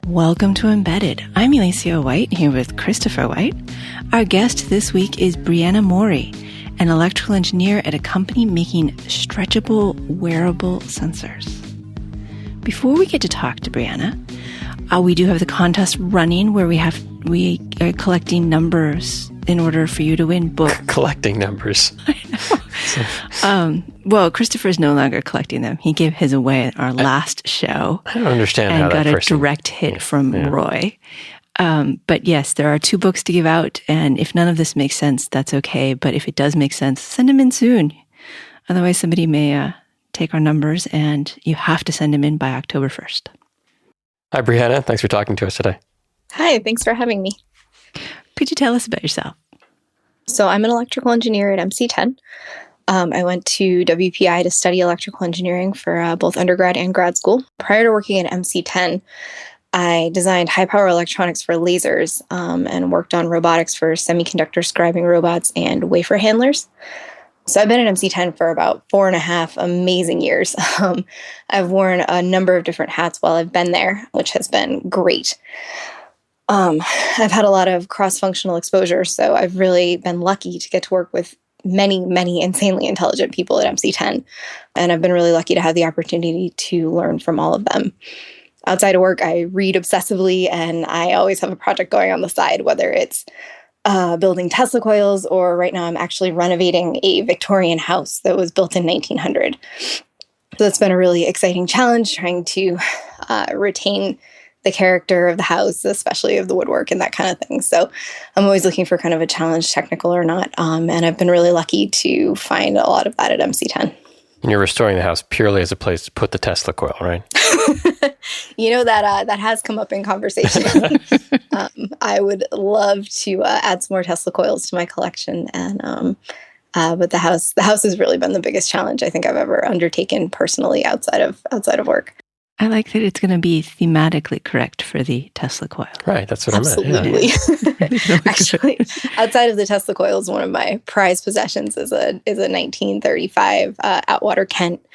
Welcome to Embedded. I'm Alicia White here with Christopher White. Our guest this week is Briana Morey, an electrical engineer at a company making stretchable wearable sensors. Before we get to talk to Briana, we do have the contest running where we are collecting numbers in order for you to win books. Collecting numbers. I know. Well, Christopher is no longer collecting them. He gave his away at our last show. I don't understand how that person... And got a direct hit from Roy. But yes, there are 2 books to give out, and if none of this makes sense, that's okay. But if it does make sense, send them in soon. Otherwise, somebody may take our numbers, and you have to send them in by October 1st. Hi, Briana. Thanks for talking to us today. Hi, thanks for having me. Could you tell us about yourself? So I'm an electrical engineer at MC10. I went to WPI to study electrical engineering for both undergrad and grad school. Prior to working at MC10, I designed high-power electronics for lasers and worked on robotics for semiconductor scribing robots and wafer handlers. So I've been at MC10 for about 4.5 amazing years. I've worn a number of different hats while I've been there, which has been great. I've had a lot of cross-functional exposure, so I've really been lucky to get to work with many, many insanely intelligent people at MC10. And I've been really lucky to have the opportunity to learn from all of them. Outside of work, I read obsessively, and I always have a project going on the side, whether it's building Tesla coils, or right now I'm actually renovating a Victorian house that was built in 1900. So it's been a really exciting challenge trying to retain the character of the house, especially of the woodwork and that kind of thing. So I'm always looking for kind of a challenge, technical or not. And I've been really lucky to find a lot of that at MC10. And you're restoring the house purely as a place to put the Tesla coil, right? You know, that has come up in conversation. I would love to add some more Tesla coils to my collection. And but the house has really been the biggest challenge I think I've ever undertaken personally outside of work. I like that it's going to be thematically correct for the Tesla coil. Right, that's what Absolutely. I meant. Yeah. Actually, outside of the Tesla coils, one of my prized possessions is a 1935 Atwater Kent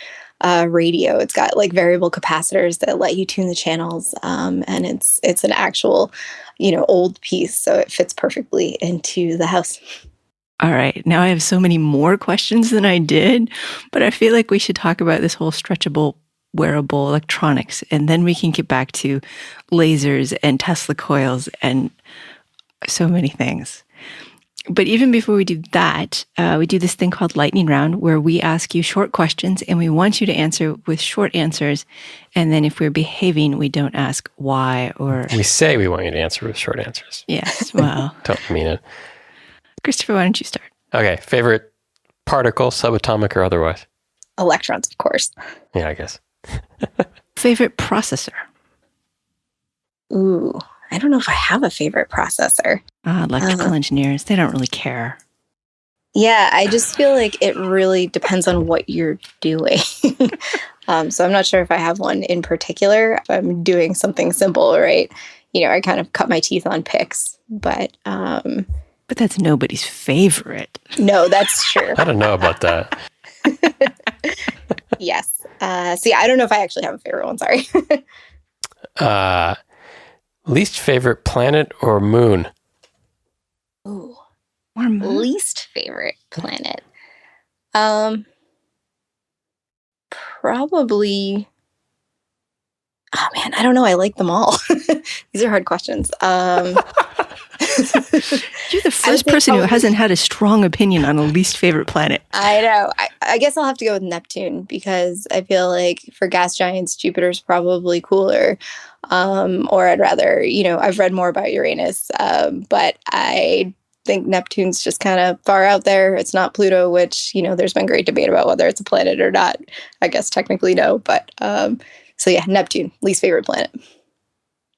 radio. It's got like variable capacitors that let you tune the channels, and it's an actual, old piece, so it fits perfectly into the house. All right, now I have so many more questions than I did, but I feel like we should talk about this whole stretchable wearable electronics, and then we can get back to lasers and Tesla coils and so many things. But even before we do that, we do this thing called Lightning Round, where we ask you short questions and we want you to answer with short answers. And then if we're behaving, we don't ask why or... We say we want you to answer with short answers. Yes, well... Don't mean it. Christopher, why don't you start? Okay, favorite particle, subatomic or otherwise? Electrons, of course. Yeah, I guess. Favorite processor? Ooh, I don't know if I have a favorite processor. Electrical engineers, they don't really care. Yeah, I just feel like it really depends on what you're doing. So I'm not sure if I have one in particular. If I'm doing something simple, right? I kind of cut my teeth on picks, but... But that's nobody's favorite. No, that's true. I don't know about that. Yes. See, I don't know if I actually have a favorite one. Sorry. Least favorite planet or moon? Ooh. Or moon? Least favorite planet. Probably. Oh man, I don't know. I like them all. These are hard questions. You're the first person who hasn't had a strong opinion on a least favorite planet. I know. I guess I'll have to go with Neptune because I feel like for gas giants, Jupiter's probably cooler. Or I'd rather, I've read more about Uranus, but I think Neptune's just kind of far out there. It's not Pluto, which, there's been great debate about whether it's a planet or not. I guess technically no, but so yeah, Neptune, least favorite planet.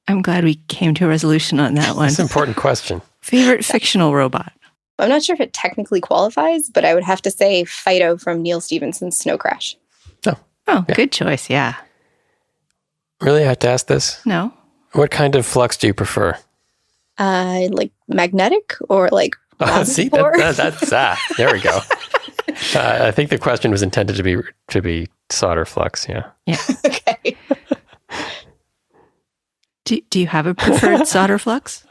I'm glad we came to a resolution on that one. That's an important question. Favorite fictional robot? I'm not sure if it technically qualifies, but I would have to say Fido from Neil Stephenson's Snow Crash. Oh, yeah. Good choice, yeah. Really, I have to ask this? No. What kind of flux do you prefer? Like magnetic or like see, that's there we go. I think the question was intended to be solder flux. Yeah. Yeah. Okay. Do you have a preferred solder flux?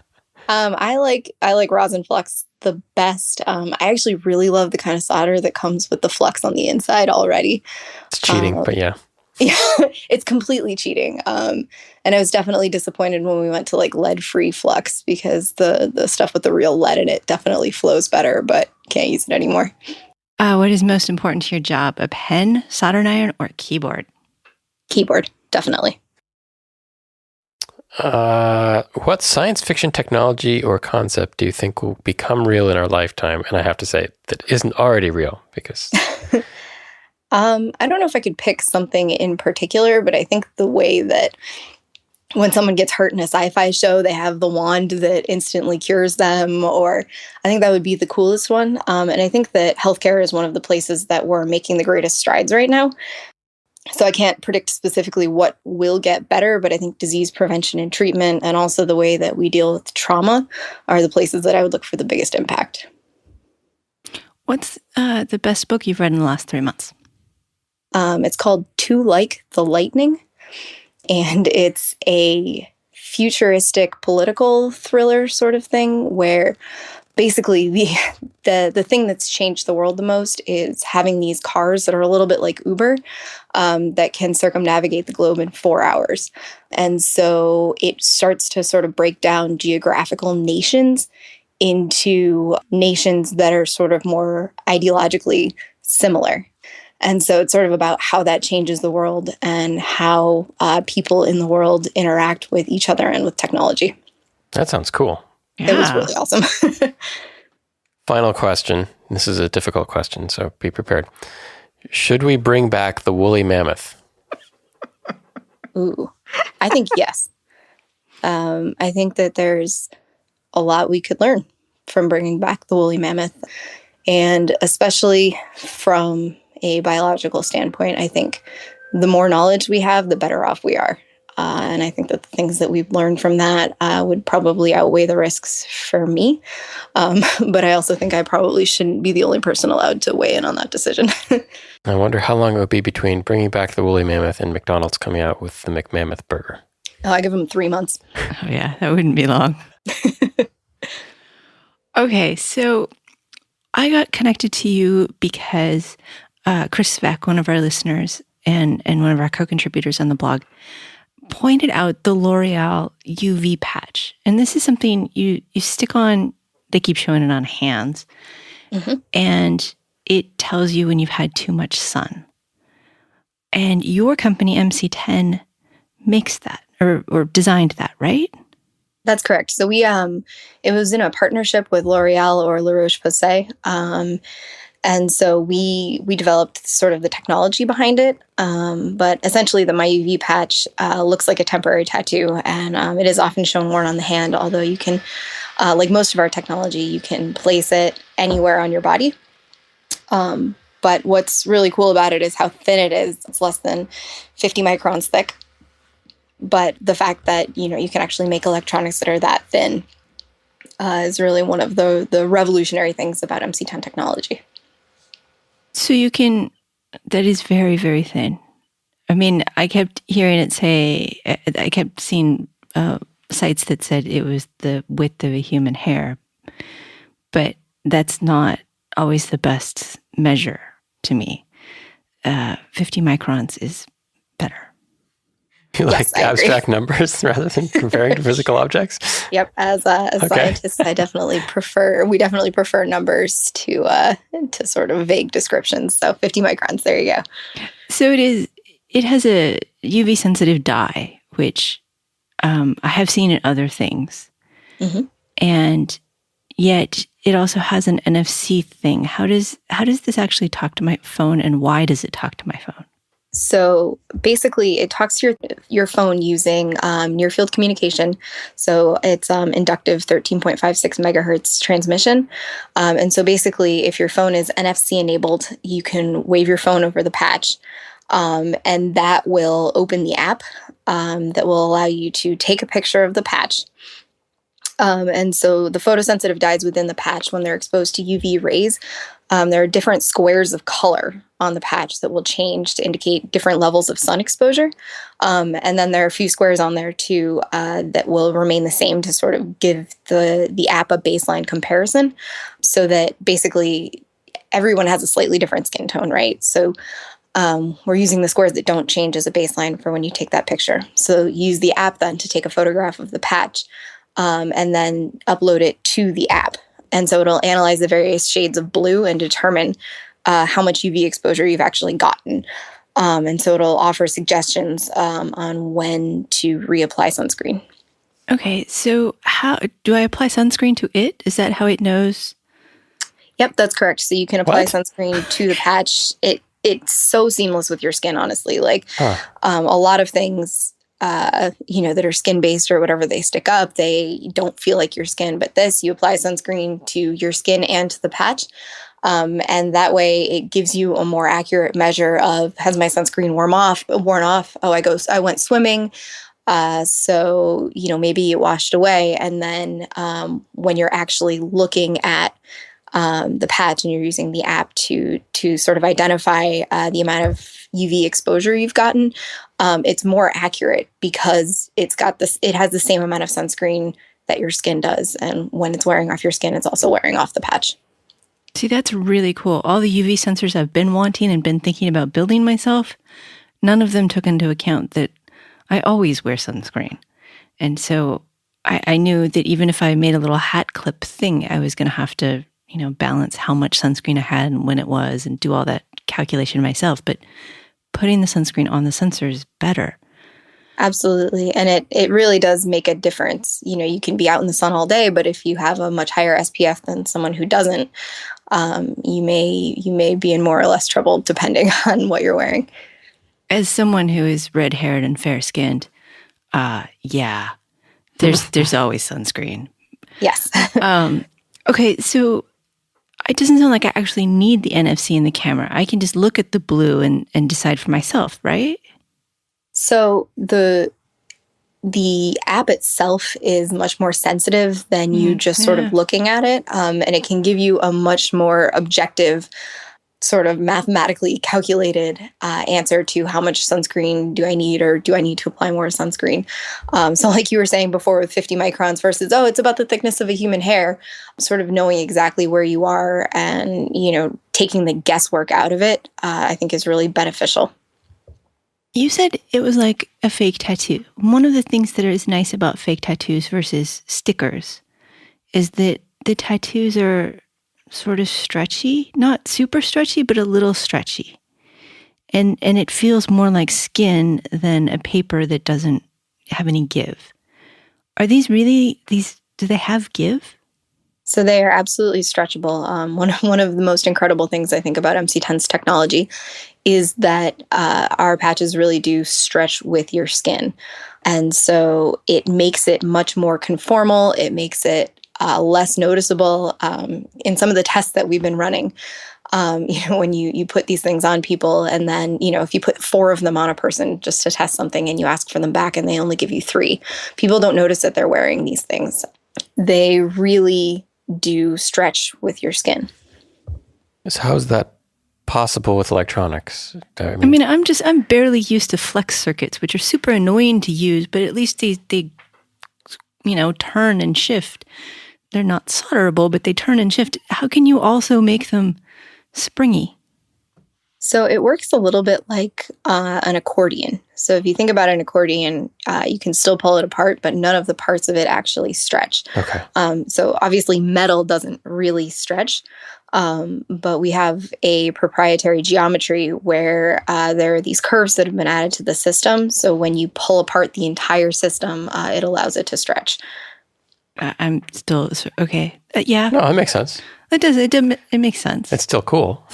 I like rosin flux the best. I actually really love the kind of solder that comes with the flux on the inside already. It's cheating, but yeah. Yeah, it's completely cheating. And I was definitely disappointed when we went to like lead-free flux because the stuff with the real lead in it definitely flows better, but can't use it anymore. What is most important to your job? A pen, soldering iron, or a keyboard? Keyboard, definitely. What science fiction technology or concept do you think will become real in our lifetime? And I have to say that isn't already real because... I don't know if I could pick something in particular, but I think the way that when someone gets hurt in a sci-fi show, they have the wand that instantly cures them, or I think that would be the coolest one. And I think that healthcare is one of the places that we're making the greatest strides right now. So I can't predict specifically what will get better, but I think disease prevention and treatment and also the way that we deal with trauma are the places that I would look for the biggest impact. What's the best book you've read in the last 3 months? It's called Too Like the Lightning, and it's a futuristic political thriller sort of thing where basically the thing that's changed the world the most is having these cars that are a little bit like Uber that can circumnavigate the globe in 4 hours. And so it starts to sort of break down geographical nations into nations that are sort of more ideologically similar. And so it's sort of about how that changes the world and how people in the world interact with each other and with technology. That sounds cool. Yeah. It was really awesome. Final question. This is a difficult question, so be prepared. Should we bring back the woolly mammoth? Ooh, I think yes. I think that there's a lot we could learn from bringing back the woolly mammoth. And especially from a biological standpoint, I think the more knowledge we have, the better off we are. And I think that the things that we've learned from that would probably outweigh the risks for me. But I also think I probably shouldn't be the only person allowed to weigh in on that decision. I wonder how long it would be between bringing back the woolly mammoth and McDonald's coming out with the McMammoth burger. I give them 3 months. Oh, yeah, that wouldn't be long. Okay, so I got connected to you because Chris Sveck, one of our listeners and one of our co-contributors on the blog, pointed out the L'Oreal UV patch. And this is something you stick on, they keep showing it on hands, and it tells you when you've had too much sun. And your company, MC10, makes that or designed that, right? That's correct. So we, it was in a partnership with L'Oreal or La Roche-Posay. And so we developed sort of the technology behind it. But essentially the My UV patch looks like a temporary tattoo, and it is often shown worn on the hand, although you can, like most of our technology, you can place it anywhere on your body. But what's really cool about it is how thin it is. It's less than 50 microns thick. But the fact that, you can actually make electronics that are that thin is really one of the revolutionary things about MC10 technology. So that is very, very thin. I mean, I kept hearing it say, I kept seeing sites that said it was the width of a human hair, but that's not always the best measure to me. 50 microns is better. You like abstract numbers rather than comparing to physical objects? Yep. As scientists, we definitely prefer numbers to sort of vague descriptions. So 50 microns, there you go. So it has a UV sensitive dye, which I have seen in other things. And yet it also has an NFC thing. How does this actually talk to my phone, and why does it talk to my phone? So basically, it talks to your phone using near field communication. So it's inductive 13.56 megahertz transmission. And so basically, if your phone is NFC enabled, you can wave your phone over the patch, and that will open the app that will allow you to take a picture of the patch. And so the photosensitive dyes within the patch, when they're exposed to UV rays, there are different squares of color on the patch that will change to indicate different levels of sun exposure. And then there are a few squares on there too that will remain the same to sort of give the app a baseline comparison, so that basically everyone has a slightly different skin tone, right? So we're using the squares that don't change as a baseline for when you take that picture. So use the app then to take a photograph of the patch and then upload it to the app. And so it'll analyze the various shades of blue and determine how much UV exposure you've actually gotten. And so it'll offer suggestions on when to reapply sunscreen. Okay, so how do I apply sunscreen to it? Is that how it knows? Yep, that's correct. So you can apply sunscreen to the patch. It's so seamless with your skin, honestly. Like a lot of things, that are skin-based or whatever, they stick up. They don't feel like your skin. But this, you apply sunscreen to your skin and to the patch. And that way it gives you a more accurate measure of, has my sunscreen worn off? Oh, I went swimming. So, maybe it washed away. And then when you're actually looking at the patch and you're using the app to sort of identify the amount of UV exposure you've gotten, it's more accurate because it has the same amount of sunscreen that your skin does. And when it's wearing off your skin, it's also wearing off the patch. See, that's really cool. All the UV sensors I've been wanting and been thinking about building myself, none of them took into account that I always wear sunscreen. And so I knew that even if I made a little hat clip thing, I was going to have to, balance how much sunscreen I had and when it was and do all that calculation myself. But putting the sunscreen on the sensor is better. Absolutely. And it really does make a difference. You can be out in the sun all day, but if you have a much higher SPF than someone who doesn't, you may be in more or less trouble depending on what you're wearing. As someone who is red-haired and fair-skinned, yeah, there's always sunscreen. Yes. Okay, so it doesn't sound like I actually need the NFC in the camera. I can just look at the blue and decide for myself, right? So the app itself is much more sensitive than you just sort of looking at it. And it can give you a much more objective, sort of mathematically calculated answer to how much sunscreen do I need, or do I need to apply more sunscreen? So like you were saying before with 50 microns versus, it's about the thickness of a human hair, sort of knowing exactly where you are and, taking the guesswork out of it, I think is really beneficial. You said it was like a fake tattoo. One of the things that is nice about fake tattoos versus stickers is that the tattoos are sort of stretchy, not super stretchy, but a little stretchy. And it feels more like skin than a paper that doesn't have any give. Are these really, do they have give? So they are absolutely stretchable. One of the most incredible things I think about MC10's technology is that our patches really do stretch with your skin. And so it makes it much more conformal. It makes it less noticeable. In some of the tests that we've been running, when you put these things on people and then, if you put 4 of them on a person just to test something and you ask for them back and they only give you 3, people don't notice that they're wearing these things. They really do stretch with your skin. So how is that possible with electronics? I'm barely used to flex circuits, which are super annoying to use, but at least they turn and shift. They're not solderable, but they turn and shift. How can you also make them springy? So it works a little bit like an accordion. So if you think about an accordion, you can still pull it apart, but none of the parts of it actually stretch. Okay. So obviously metal doesn't really stretch, but we have a proprietary geometry where there are these curves that have been added to the system. So when you pull apart the entire system, it allows it to stretch. I'm still, okay. Yeah. No, that makes sense. It does. It makes sense. It's still cool.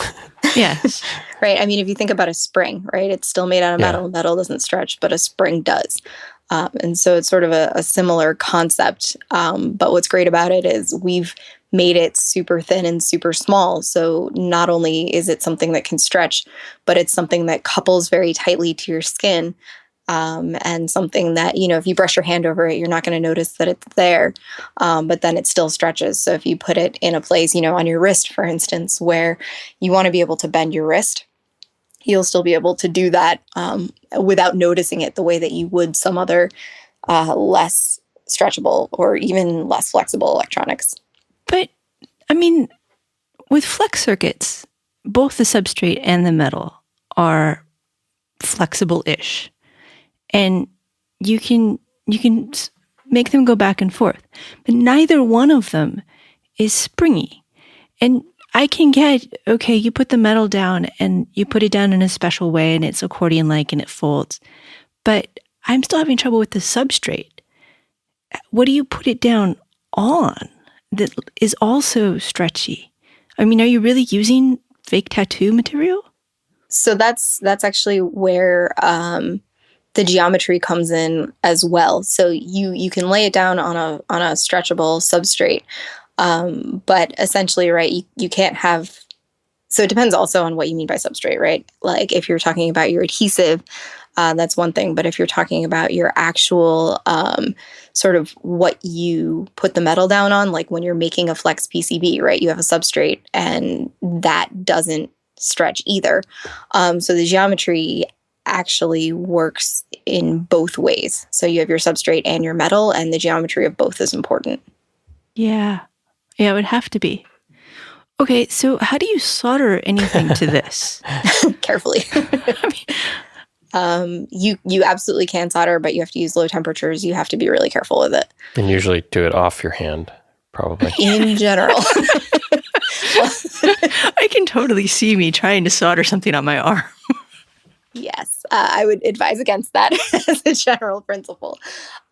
Yes. Right. I mean, if you think about a spring, right, it's still made out of metal. Metal doesn't stretch, but a spring does. And so it's sort of a similar concept. But what's great about it is we've made it super thin and super small. So not only is it something that can stretch, but it's something that couples very tightly to your skin. and something that, if you brush your hand over it, you're not going to notice that it's there, but then it still stretches. So if you put it in a place, on your wrist, for instance, where you want to be able to bend your wrist, you'll still be able to do that without noticing it the way that you would some other less stretchable or even less flexible electronics. But, I mean, with flex circuits, both the substrate and the metal are flexible-ish. And you can make them go back and forth. But neither one of them is springy. And I can get, okay, you put the metal down and you put it down in a special way and it's accordion-like and it folds. But I'm still having trouble with the substrate. What do you put it down on that is also stretchy? I mean, are you really using fake tattoo material? So that's actually where the geometry comes in as well. So you can lay it down on a stretchable substrate, but essentially, right, you can't have. So it depends also on what you mean by substrate, right? Like if you're talking about your adhesive, that's one thing. But if you're talking about your actual sort of what you put the metal down on, like when you're making a flex PCB, right, you have a substrate and that doesn't stretch either. So the geometry actually works in both ways. So you have your substrate and your metal, and the geometry of both is important. Yeah, it would have to be. Okay, so how do you solder anything to this? Carefully. You absolutely can solder, but you have to use low temperatures. You have to be really careful with it. And usually do it off your hand, probably. In general. I can totally see me trying to solder something on my arm. Yes, I would advise against that as a general principle.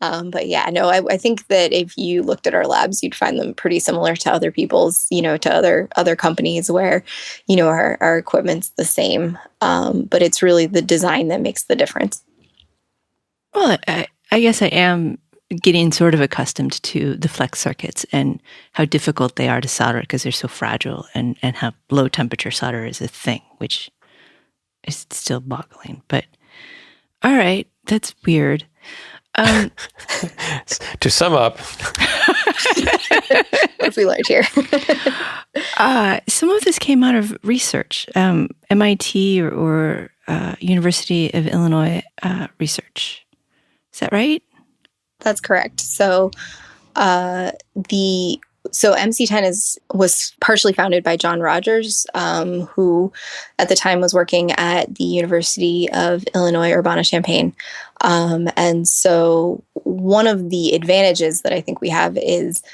But yeah, no, I think that if you looked at our labs, you'd find them pretty similar to other people's, to other companies where, our equipment's the same. But it's really the design that makes the difference. Well, I guess I am getting sort of accustomed to the flex circuits and how difficult they are to solder because they're so fragile and how low temperature solder is a thing, which is still boggling. But all right, that's weird. To sum up, what have we learned here? Some of this came out of research, MIT or University of Illinois research. Is that right? That's correct. So MC10 was partially founded by John Rogers, who at the time was working at the University of Illinois Urbana-Champaign. And so one of the advantages that I think we have is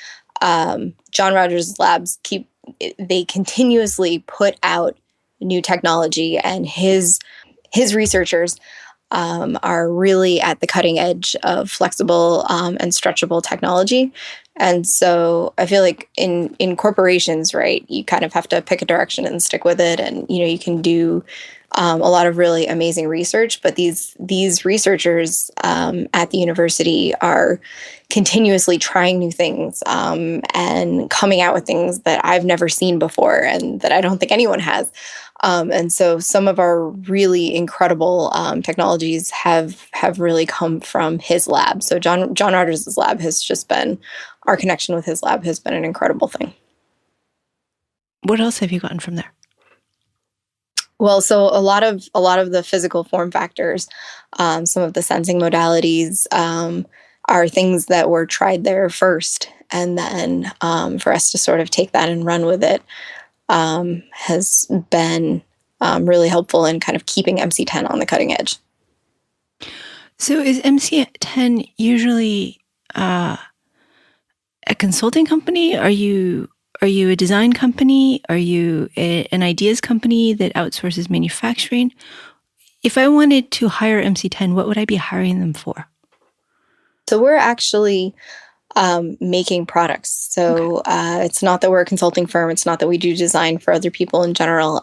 John Rogers' labs they continuously put out new technology, and his researchers are really at the cutting edge of flexible and stretchable technology. And so I feel like in corporations, right, you kind of have to pick a direction and stick with it. And, you can do a lot of really amazing research, but these researchers at the university are continuously trying new things and coming out with things that I've never seen before and that I don't think anyone has. And so some of our really incredible technologies have really come from his lab. So John Rogers' lab has just been, our connection with his lab has been an incredible thing. What else have you gotten from there? Well, so a lot of the physical form factors, some of the sensing modalities are things that were tried there first. And then for us to sort of take that and run with it has been really helpful in kind of keeping MC10 on the cutting edge. So is MC10 usually a consulting company? Are you a design company? Are you an ideas company that outsources manufacturing? If I wanted to hire MC10, what would I be hiring them for? So we're actually making products. So it's not that we're a consulting firm. It's not that we do design for other people in general.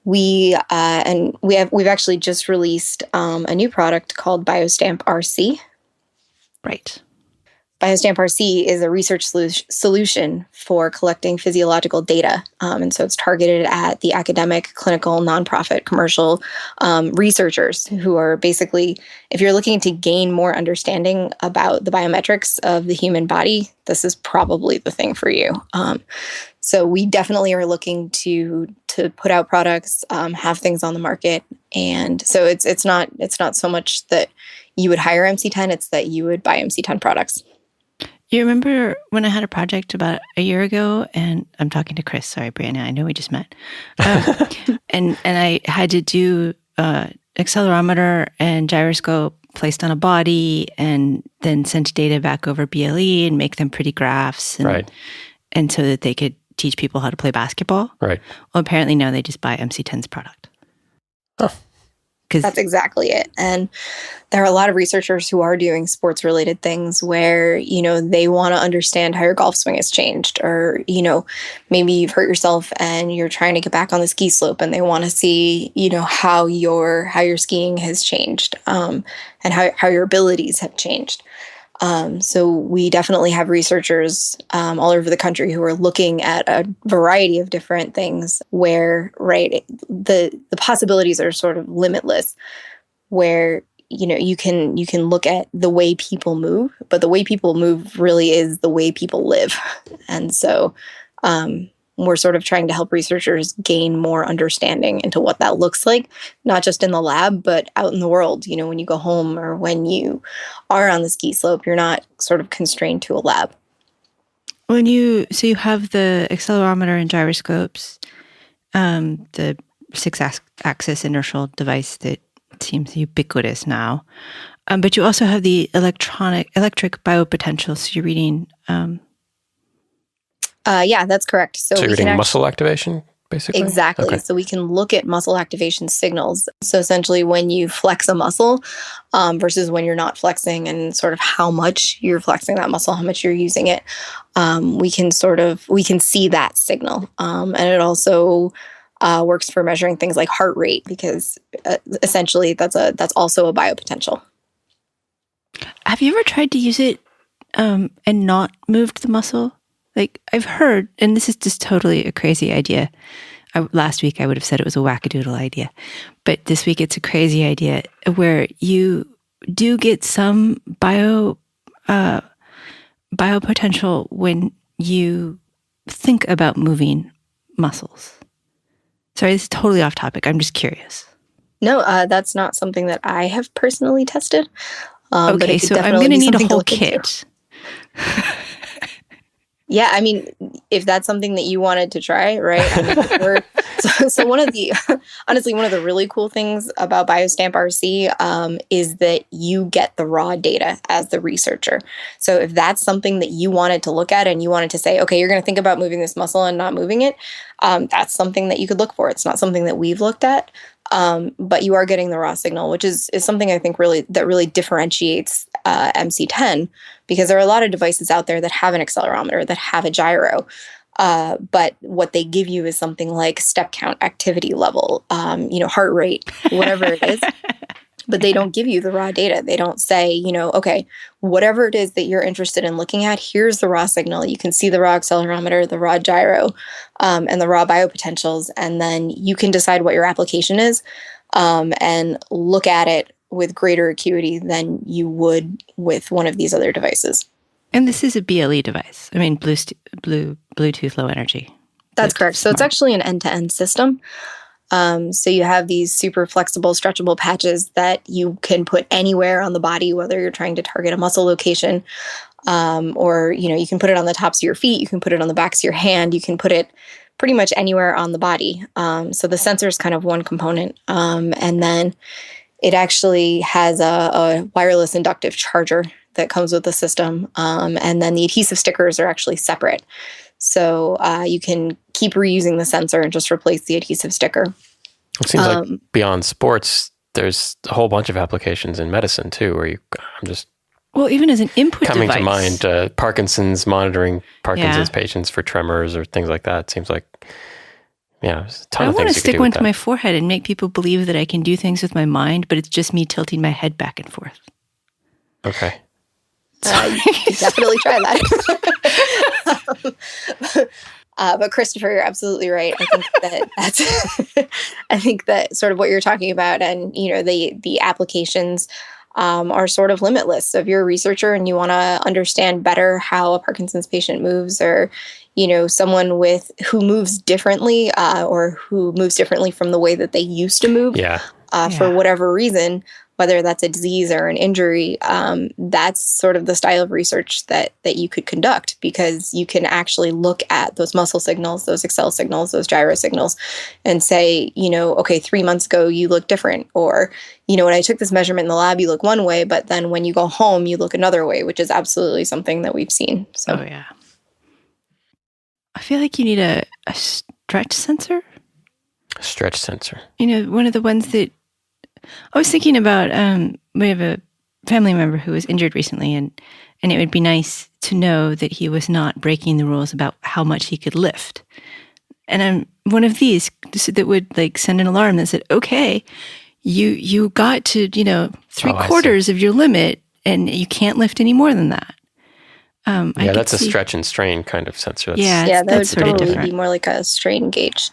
We've actually just released a new product called BioStampRC. Right. BioStampRC is a research solution for collecting physiological data. And so it's targeted at the academic, clinical, nonprofit, commercial researchers who are basically, if you're looking to gain more understanding about the biometrics of the human body, this is probably the thing for you. So we definitely are looking to put out products, have things on the market. And so it's not so much that you would hire MC10, it's that you would buy MC10 products. You remember when I had a project about a year ago, and I'm talking to Chris. Sorry, Briana. I know we just met. And I had to do accelerometer and gyroscope placed on a body, and then send data back over BLE and make them pretty graphs, and so that they could teach people how to play basketball. Right. Well, apparently now they just buy MC10's product. Oh. That's exactly it. And there are a lot of researchers who are doing sports related things where, they want to understand how your golf swing has changed, or, maybe you've hurt yourself and you're trying to get back on the ski slope and they want to see, how your skiing has changed, and how your abilities have changed. So we definitely have researchers all over the country who are looking at a variety of different things where, the possibilities are sort of limitless, where, you can look at the way people move, but the way people move really is the way people live. And so we're sort of trying to help researchers gain more understanding into what that looks like, not just in the lab, but out in the world. When you go home or when you are on the ski slope, you're not sort of constrained to a lab. So you have the accelerometer and gyroscopes, the 6-axis inertial device that seems ubiquitous now, but you also have the electric biopotential. So you're reading. Yeah, that's correct. So you're reading muscle activation, basically? Exactly. Okay. So we can look at muscle activation signals. So essentially when you flex a muscle versus when you're not flexing, and sort of how much you're flexing that muscle, how much you're using it, we can see that signal. And it also works for measuring things like heart rate, because essentially that's also a biopotential. Have you ever tried to use it and not moved the muscle? Like, I've heard, and this is just totally a crazy idea. Last week I would have said it was a wackadoodle idea, but this week it's a crazy idea where you do get some biopotential when you think about moving muscles. Sorry, this is totally off topic. I'm just curious. No, that's not something that I have personally tested. Okay, so I'm going to need a whole kit. Yeah, I mean, if that's something that you wanted to try, right? I mean, so one of the really cool things about BioStampRC is that you get the raw data as the researcher. So if that's something that you wanted to look at and you wanted to say, okay, you're going to think about moving this muscle and not moving it, that's something that you could look for. It's not something that we've looked at, but you are getting the raw signal, which is something I think really differentiates MC10, because there are a lot of devices out there that have an accelerometer, that have a gyro, but what they give you is something like step count, activity level, heart rate, whatever it is. But they don't give you the raw data. They don't say, okay, whatever it is that you're interested in looking at, here's the raw signal. You can see the raw accelerometer, the raw gyro, and the raw biopotentials, and then you can decide what your application is, and look at it with greater acuity than you would with one of these other devices. And this is a BLE device. I mean, Bluetooth Low Energy. That's correct. So it's actually an end-to-end system. So you have these super flexible, stretchable patches that you can put anywhere on the body, whether you're trying to target a muscle location, or, you can put it on the tops of your feet, you can put it on the backs of your hand, you can put it pretty much anywhere on the body. So the sensor is kind of one component. And then it actually has a wireless inductive charger that comes with the system. And then the adhesive stickers are actually separate. So you can keep reusing the sensor and just replace the adhesive sticker. It seems like beyond sports, there's a whole bunch of applications in medicine too, where well, even as an input coming device. to mind, Parkinson's, monitoring Parkinson's patients for tremors or things like that. It seems like, there's a ton of things you could do with that. I want to stick one to my forehead and make people believe that I can do things with my mind, but it's just me tilting my head back and forth. Okay. You could definitely try that. But Christopher, you're absolutely right. I think I think that sort of what you're talking about, and the applications are sort of limitless. So if you're a researcher and you want to understand better how a Parkinson's patient moves, or someone who moves differently, or who moves differently from the way that they used to move, for whatever reason, whether that's a disease or an injury, that's sort of the style of research that you could conduct, because you can actually look at those muscle signals, those Excel signals, those gyro signals, and say, okay, 3 months ago, you look different. Or, when I took this measurement in the lab, you look one way, but then when you go home, you look another way, which is absolutely something that we've seen. So, oh, yeah. I feel like you need a stretch sensor. A stretch sensor. One of the ones that I was thinking about, we have a family member who was injured recently, and it would be nice to know that he was not breaking the rules about how much he could lift. And one of these that would send an alarm that said, okay, you got to, 3/4 of your limit, and you can't lift any more than that. That's a stretch and strain kind of sensor. That would probably be more like a strain gauge.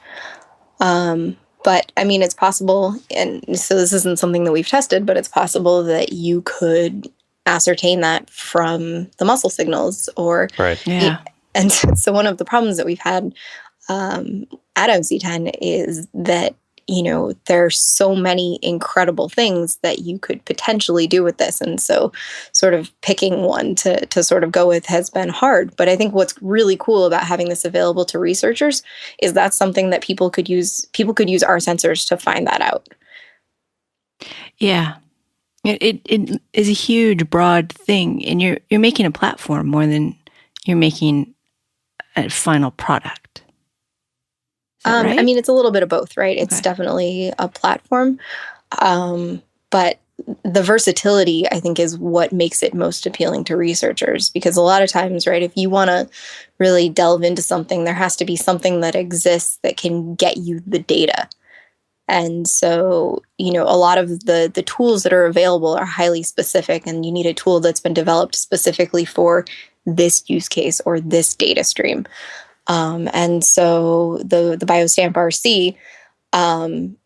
But I mean, it's possible, and so this isn't something that we've tested, but it's possible that you could ascertain that from the muscle signals, or right. Yeah. And so one of the problems that we've had at MC10 is that there are so many incredible things that you could potentially do with this, and so sort of picking one to sort of go with has been hard. But I think what's really cool about having this available to researchers is that's something that people could use our sensors to find that out. Yeah, it is a huge, broad thing, and you're making a platform more than you're making a final product. Right? I mean, it's a little bit of both, right? Okay. It's definitely a platform, but the versatility, I think, is what makes it most appealing to researchers, because a lot of times, right, if you want to really delve into something, there has to be something that exists that can get you the data. And so, a lot of the tools that are available are highly specific, and you need a tool that's been developed specifically for this use case or this data stream. And so the BioStampRC,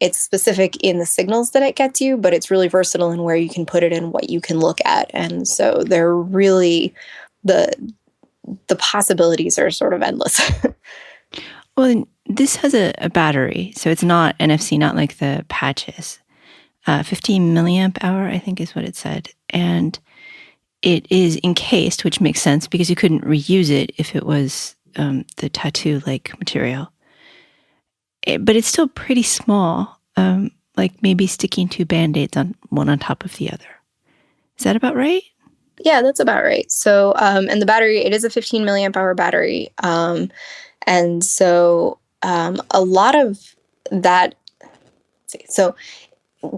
it's specific in the signals that it gets you, but it's really versatile in where you can put it and what you can look at. And so they're really, the possibilities are sort of endless. Well, this has a battery, so it's not NFC, not like the patches. 15 milliamp hour, I think is what it said. And it is encased, which makes sense because you couldn't reuse it if it was the tattoo-like material. But it's still pretty small, like maybe sticking two Band-Aids on one on top of the other. Is that about right? Yeah, that's about right. So, and the battery, it is a 15 milliamp hour battery. And so a lot of that, so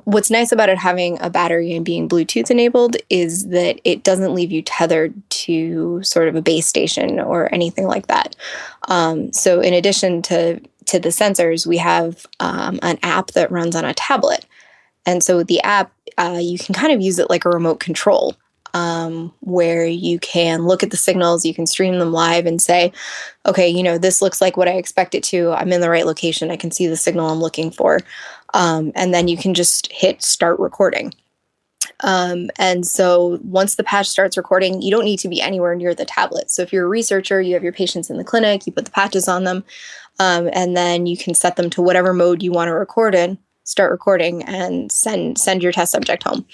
what's nice about it having a battery and being Bluetooth enabled is that it doesn't leave you tethered to sort of a base station or anything like that. So in addition to the sensors, we have an app that runs on a tablet. And so with the app, you can kind of use it like a remote control, where you can look at the signals, you can stream them live and say, okay, this looks like what I expect it to. I'm in the right location. I can see the signal I'm looking for. And then you can just hit start recording. And so once the patch starts recording, you don't need to be anywhere near the tablet. So if you're a researcher, you have your patients in the clinic, you put the patches on them, and then you can set them to whatever mode you want to record in, start recording, and send your test subject home.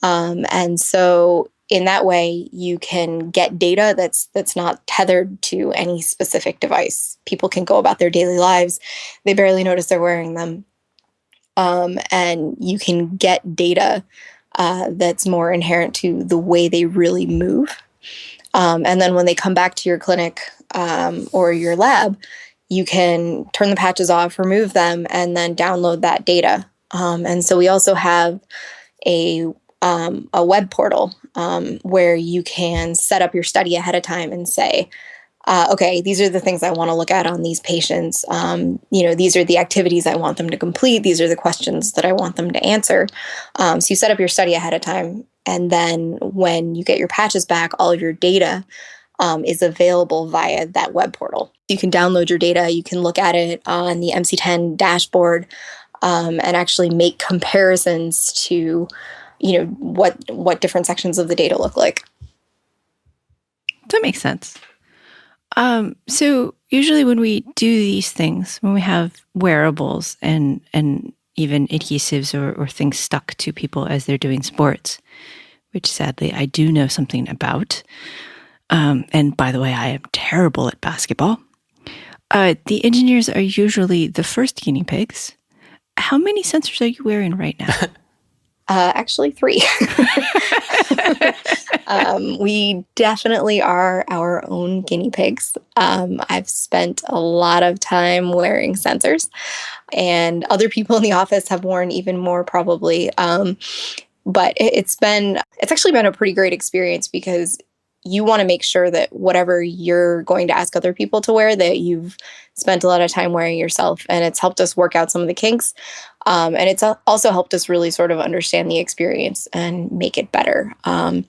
And so in that way, you can get data that's not tethered to any specific device. People can go about their daily lives. They barely notice they're wearing them. And you can get data that's more inherent to the way they really move. And then when they come back to your clinic or your lab, you can turn the patches off, remove them, and then download that data. And so we also have a web portal where you can set up your study ahead of time and say, okay, these are the things I want to look at on these patients. These are the activities I want them to complete. These are the questions that I want them to answer. So you set up your study ahead of time, And then when you get your patches back, all of your data is available via that web portal. You can download your data, you can look at it on the MC10 dashboard, and actually make comparisons to, what different sections of the data look like. That makes sense. So usually when we do these things, when we have wearables and even adhesives or things stuck to people as they're doing sports, which sadly I do know something about. And by the way, I am terrible at basketball. The engineers are usually the first guinea pigs. How many sensors are you wearing right now? Actually, 3. We definitely are our own guinea pigs. I've spent a lot of time wearing sensors, and other people in the office have worn even more probably. But it's actually been a pretty great experience because you want to make sure that whatever you're going to ask other people to wear, that you've spent a lot of time wearing yourself. And it's helped us work out some of the kinks. And it's also helped us really sort of understand the experience and make it better. And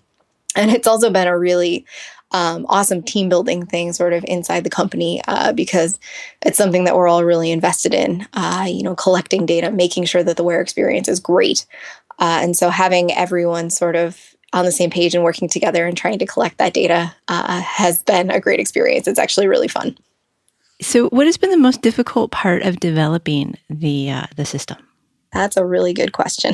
it's also been a really awesome team building thing sort of inside the company because it's something that we're all really invested in, collecting data, making sure that the wear experience is great. And so having everyone sort of on the same page and working together and trying to collect that data has been a great experience. It's actually really fun. So what has been the most difficult part of developing the system? That's a really good question.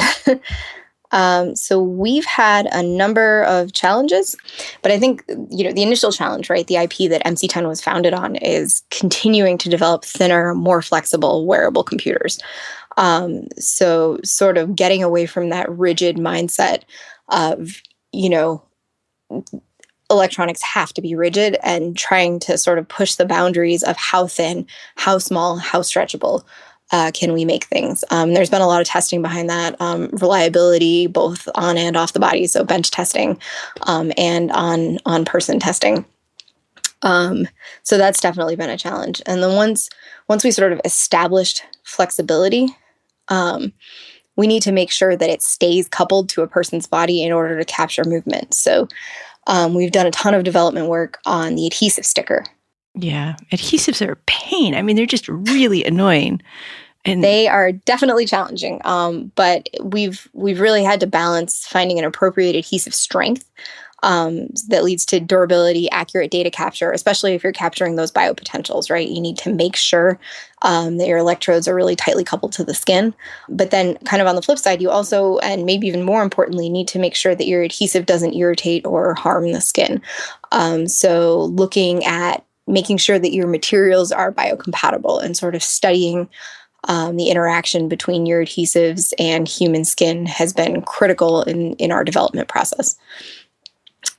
So we've had a number of challenges, but I think, the initial challenge, right, the IP that MC10 was founded on is continuing to develop thinner, more flexible wearable computers. So sort of getting away from that rigid mindset of, electronics have to be rigid and trying to sort of push the boundaries of how thin, how small, how stretchable can we make things. There's been a lot of testing behind that, reliability, both on and off the body, so bench testing and on person testing. So that's definitely been a challenge. And then once we sort of established flexibility, we need to make sure that it stays coupled to a person's body in order to capture movement. So we've done a ton of development work on the adhesive sticker. Yeah, adhesives are a pain. I mean, they're just really annoying. And they are definitely challenging, but we've really had to balance finding an appropriate adhesive strength that leads to durability, accurate data capture, especially if you're capturing those biopotentials, right? You need to make sure that your electrodes are really tightly coupled to the skin. But then kind of on the flip side, you also, and maybe even more importantly, need to make sure that your adhesive doesn't irritate or harm the skin. So looking at making sure that your materials are biocompatible and sort of studying the interaction between your adhesives and human skin has been critical in our development process.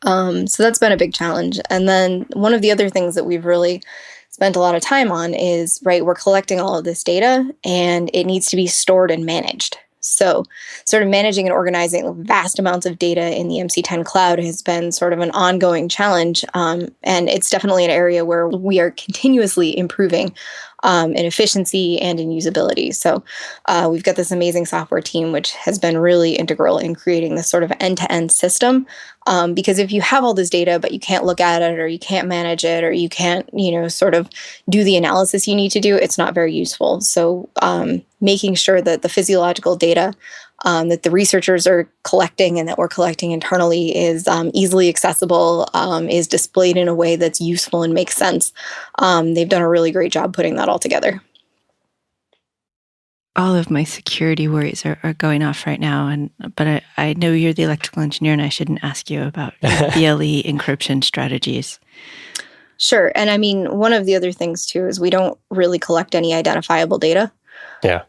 So that's been a big challenge. And then one of the other things that we've really spent a lot of time on is, right, we're collecting all of this data and it needs to be stored and managed. So sort of managing and organizing vast amounts of data in the MC10 cloud has been sort of an ongoing challenge. And it's definitely an area where we are continuously improving in efficiency and in usability. So we've got this amazing software team, which has been really integral in creating this sort of end-to-end system. Because if you have all this data, but you can't look at it or you can't manage it or you can't, sort of do the analysis you need to do, it's not very useful. So making sure that the physiological data that the researchers are collecting and that we're collecting internally is easily accessible, is displayed in a way that's useful and makes sense. They've done a really great job putting that all together. all of my security worries are going off right now. But I know you're the electrical engineer and I shouldn't ask you about BLE encryption strategies. Sure. And I mean, one of the other things too is we don't really collect any identifiable data. Yeah.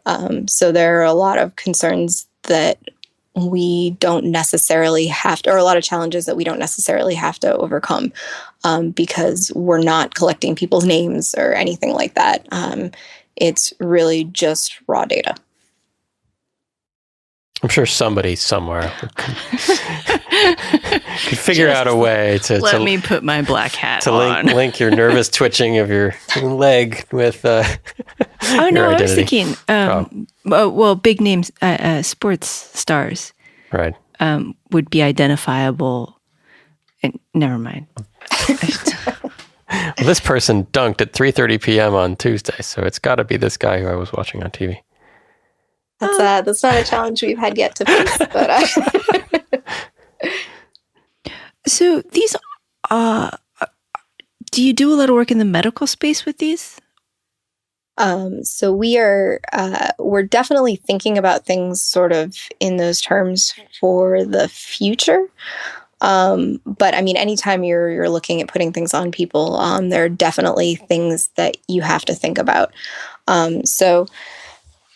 So there are a lot of concerns that we don't necessarily have to, or a lot of challenges that we don't necessarily have to overcome because we're not collecting people's names or anything like that. It's really just raw data. I'm sure somebody somewhere could figure out a way to let me put my black hat on. link your nervous twitching of your leg with oh no, identity. I was thinking, well, big names, sports stars, right? would be identifiable. And never mind. Well, this person dunked at 3:30 p.m. on Tuesday, so it's got to be this guy who I was watching on TV. That's not a challenge we've had yet to face. But So these, do you do a lot of work in the medical space with these? So we're definitely thinking about things sort of in those terms for the future. But I mean, anytime you're looking at putting things on people, there are definitely things that you have to think about. So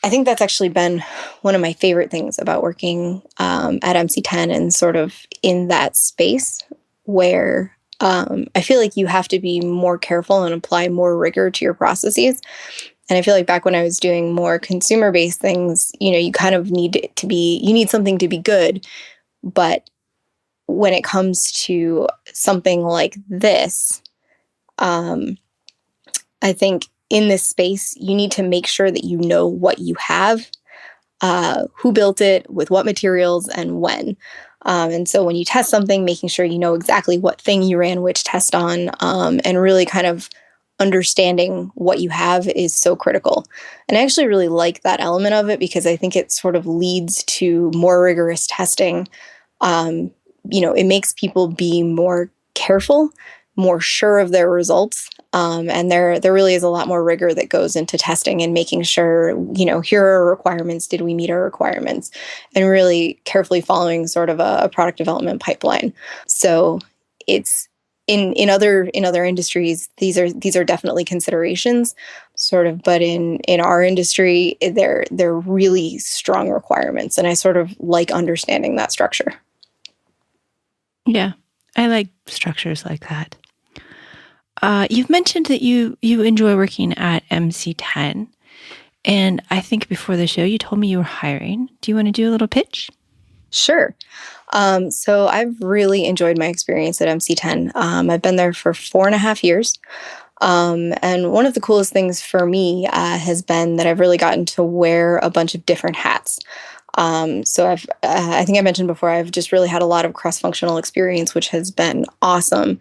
I think that's actually been one of my favorite things about working at MC10 and sort of in that space where I feel like you have to be more careful and apply more rigor to your processes. And I feel like back when I was doing more consumer-based things, you kind of need you need something to be good. But when it comes to something like this, I think in this space, you need to make sure that you know what you have, who built it, with what materials, and when. And so when you test something, making sure you know exactly what thing you ran which test on, and really kind of understanding what you have is so critical. And I actually really like that element of it because I think it sort of leads to more rigorous testing. It makes people be more careful, more sure of their results. And there really is a lot more rigor that goes into testing and making sure, here are our requirements. Did we meet our requirements? And really carefully following sort of a product development pipeline. So it's in other industries, these are definitely considerations, sort of. But in our industry, they're really strong requirements, and I sort of like understanding that structure. Yeah, I like structures like that. You've mentioned that you enjoy working at MC10, and I think before the show you told me you were hiring. Do you want to do a little pitch? Sure. So I've really enjoyed my experience at MC10. I've been there for 4.5 years. And one of the coolest things for me has been that I've really gotten to wear a bunch of different hats. So I think I mentioned before, I've just really had a lot of cross-functional experience, which has been awesome.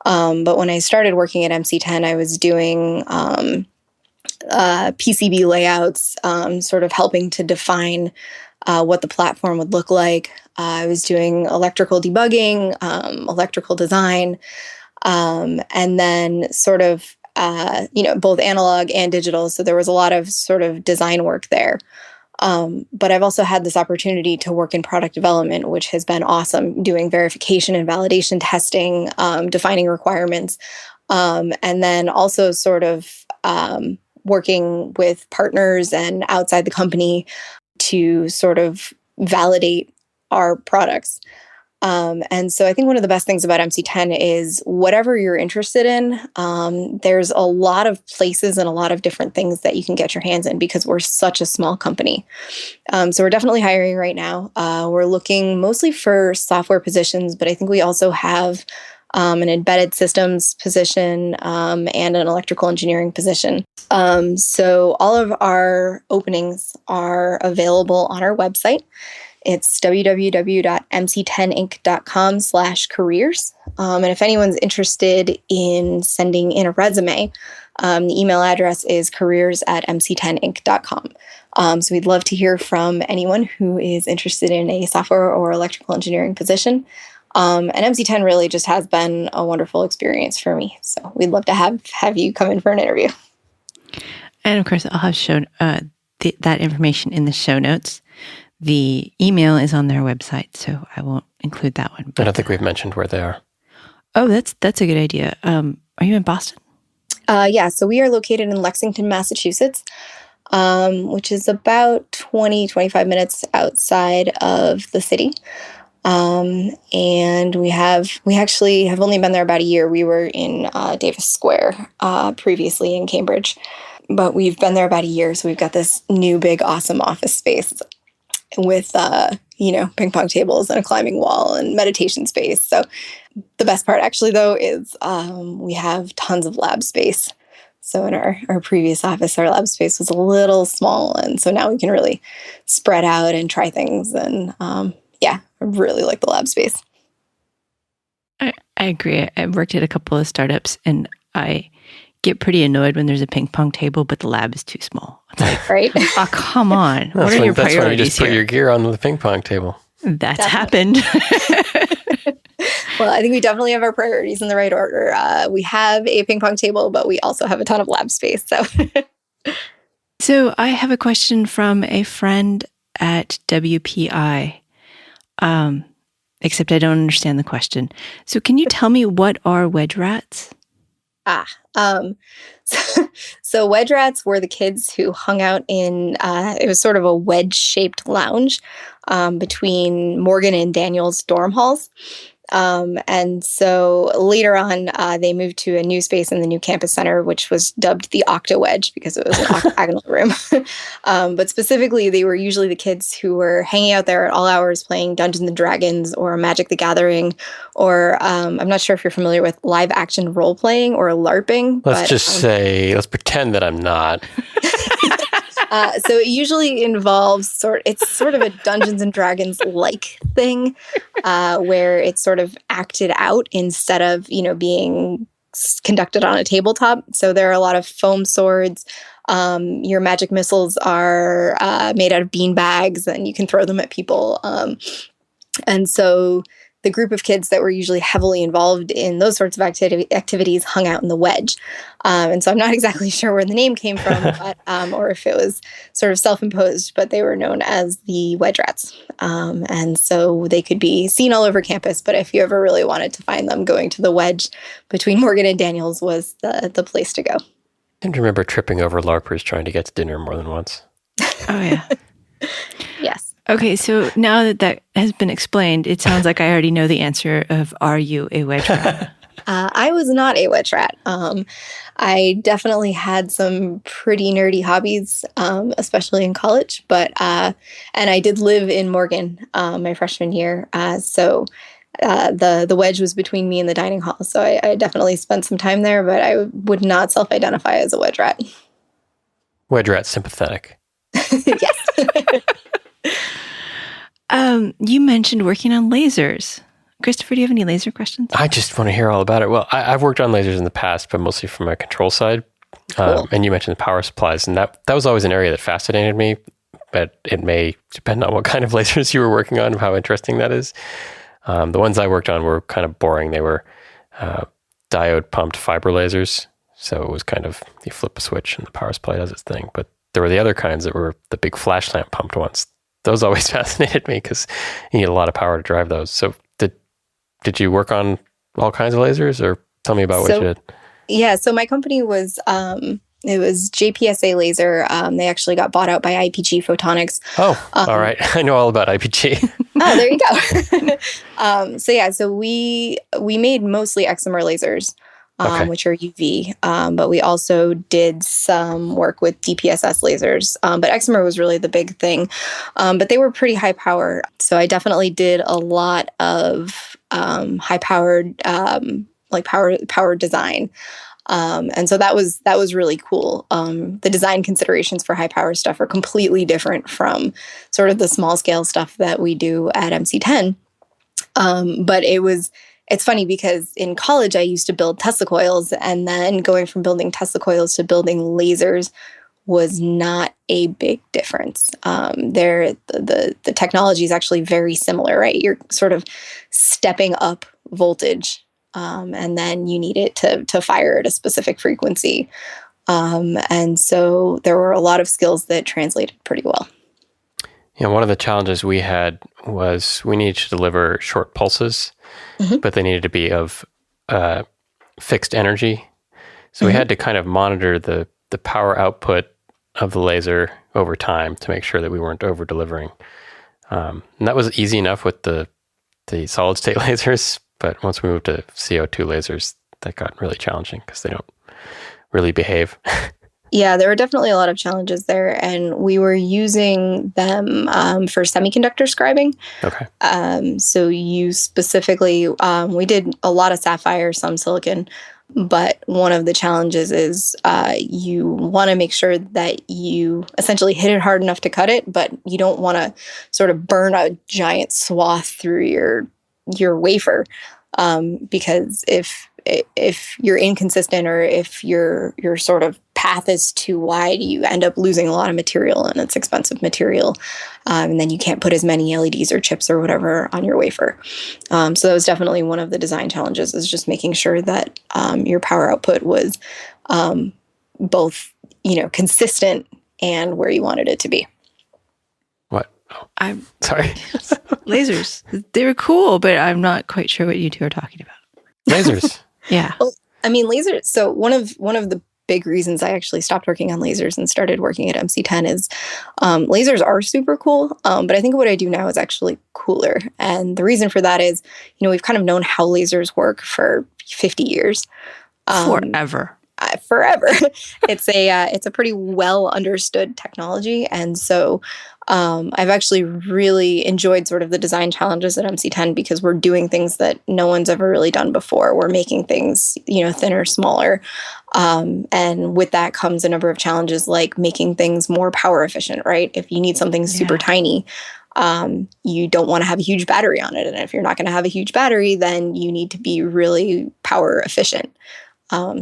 But when I started working at MC10, I was doing PCB layouts, sort of helping to define what the platform would look like. I was doing electrical debugging, electrical design, and then sort of, both analog and digital. So there was a lot of sort of design work there. But I've also had this opportunity to work in product development, which has been awesome, doing verification and validation testing, defining requirements, and then also sort of working with partners and outside the company to sort of validate our products. And so I think one of the best things about MC10 is whatever you're interested in, there's a lot of places and a lot of different things that you can get your hands in because we're such a small company. So we're definitely hiring right now. We're looking mostly for software positions, but I think we also have an embedded systems position and an electrical engineering position. So all of our openings are available on our website. It's www.mc10inc.com/careers. And if anyone's interested in sending in a resume, the email address is careers@mc10inc.com. So we'd love to hear from anyone who is interested in a software or electrical engineering position. And MC10 really just has been a wonderful experience for me. So we'd love to have you come in for an interview. And of course, I'll have shown that information in the show notes. The email is on their website, so I won't include that one. I don't think we've mentioned where they are. Oh, that's a good idea. Are you in Boston? Yeah, so we are located in Lexington, Massachusetts, which is about 25 minutes outside of the city. And we actually have only been there about a year. We were in Davis Square previously in Cambridge, but we've been there about a year, so we've got this new big awesome office space with ping pong tables and a climbing wall and meditation space. So the best part actually though is we have tons of lab space. So in our previous office, our lab space was a little small, and so now we can really spread out and try things. And Yeah, I really like the lab space. I agree. I've worked at a couple of startups, and I get pretty annoyed when there's a ping pong table, but the lab is too small. It's like, right? Oh, come on. What are your that's priorities when you just put here? your gear on the ping pong table. That's happened. Well, I think we definitely have our priorities in the right order. We have a ping pong table, but we also have a ton of lab space. So I have a question from a friend at WPI, except I don't understand the question. So can you tell me what are wedge rats? So wedge rats were the kids who hung out in, it was sort of a wedge-shaped lounge between Morgan and Daniel's dorm halls. And so later on, they moved to a new space in the new campus center, which was dubbed the Octa Wedge because it was an octagonal room. But specifically, they were usually the kids who were hanging out there at all hours playing Dungeons and Dragons or Magic the Gathering, or I'm not sure if you're familiar with live action role playing or LARPing. Let's pretend that I'm not. So it usually involves it's sort of a Dungeons and Dragons like thing, where it's sort of acted out instead of, being conducted on a tabletop. So there are a lot of foam swords. Your magic missiles are made out of bean bags, and you can throw them at people. And so the group of kids that were usually heavily involved in those sorts of activities hung out in the wedge. And so I'm not exactly sure where the name came from, but, or if it was sort of self-imposed, but they were known as the wedge rats. And so they could be seen all over campus, but if you ever really wanted to find them, going to the wedge between Morgan and Daniels was the place to go. I remember tripping over LARPers trying to get to dinner more than once. Oh, yeah. Yes. Okay, so now that has been explained, it sounds like I already know the answer of, are you a wedge rat? I was not a wedge rat. I definitely had some pretty nerdy hobbies, especially in college, but and I did live in Morgan my freshman year, so the wedge was between me and the dining hall, so I definitely spent some time there, but I would not self-identify as a wedge rat. Wedge rat sympathetic. Yes. You mentioned working on lasers. Christopher, do you have any laser questions? I just want to hear all about it. Well, I've worked on lasers in the past, but mostly from a control side. Cool. And you mentioned the power supplies, and that was always an area that fascinated me, but it may depend on what kind of lasers you were working on, how interesting that is. The ones I worked on were kind of boring. They were diode pumped fiber lasers. So it was kind of, you flip a switch and the power supply does its thing. But there were the other kinds that were the big flash lamp pumped ones. Those always fascinated me because you need a lot of power to drive those. So did you work on all kinds of lasers, or tell me about what you did? Yeah, so my company was, it was JPSA Laser. They actually got bought out by IPG Photonics. Oh, all right. I know all about IPG. Oh, there you go. So we made mostly excimer lasers, which are UV, but we also did some work with DPSS lasers. But excimer was really the big thing. But they were pretty high power. So I definitely did a lot of high powered, power design. And so that was really cool. The design considerations for high power stuff are completely different from sort of the small scale stuff that we do at MC10. But it's funny because in college I used to build Tesla coils, and then going from building Tesla coils to building lasers was not a big difference. The technology is actually very similar, right? You're sort of stepping up voltage. And then you need it to fire at a specific frequency. And so there were a lot of skills that translated pretty well. Yeah, one of the challenges we had was we needed to deliver short pulses, but they needed to be of fixed energy. So we had to kind of monitor the power output of the laser over time to make sure that we weren't over-delivering. And that was easy enough with the solid-state lasers. But once we moved to CO2 lasers, that got really challenging because they don't really behave. Yeah, there were definitely a lot of challenges there, and we were using them for semiconductor scribing. Okay. So you specifically, we did a lot of sapphire, some silicon, But one of the challenges is you want to make sure that you essentially hit it hard enough to cut it, but you don't want to sort of burn a giant swath through your wafer, because if you're inconsistent or if your sort of path is too wide, you end up losing a lot of material, and it's expensive material. And then you can't put as many LEDs or chips or whatever on your wafer. So that was definitely one of the design challenges, is just making sure that your power output was both, consistent and where you wanted it to be. What? Oh, I'm sorry. Lasers. They were cool, but I'm not quite sure what you two are talking about. Lasers. Yeah. Well, I mean, lasers. So one of the big reasons I actually stopped working on lasers and started working at MC10 is lasers are super cool. But I think what I do now is actually cooler. And the reason for that is, we've kind of known how lasers work for 50 years. Forever. Forever. It's a pretty well understood technology. And so I've actually really enjoyed sort of the design challenges at MC10, because we're doing things that no one's ever really done before. We're making things, thinner, smaller. And with that comes a number of challenges, like making things more power efficient, right? If you need something super tiny, you don't want to have a huge battery on it. And if you're not going to have a huge battery, then you need to be really power efficient.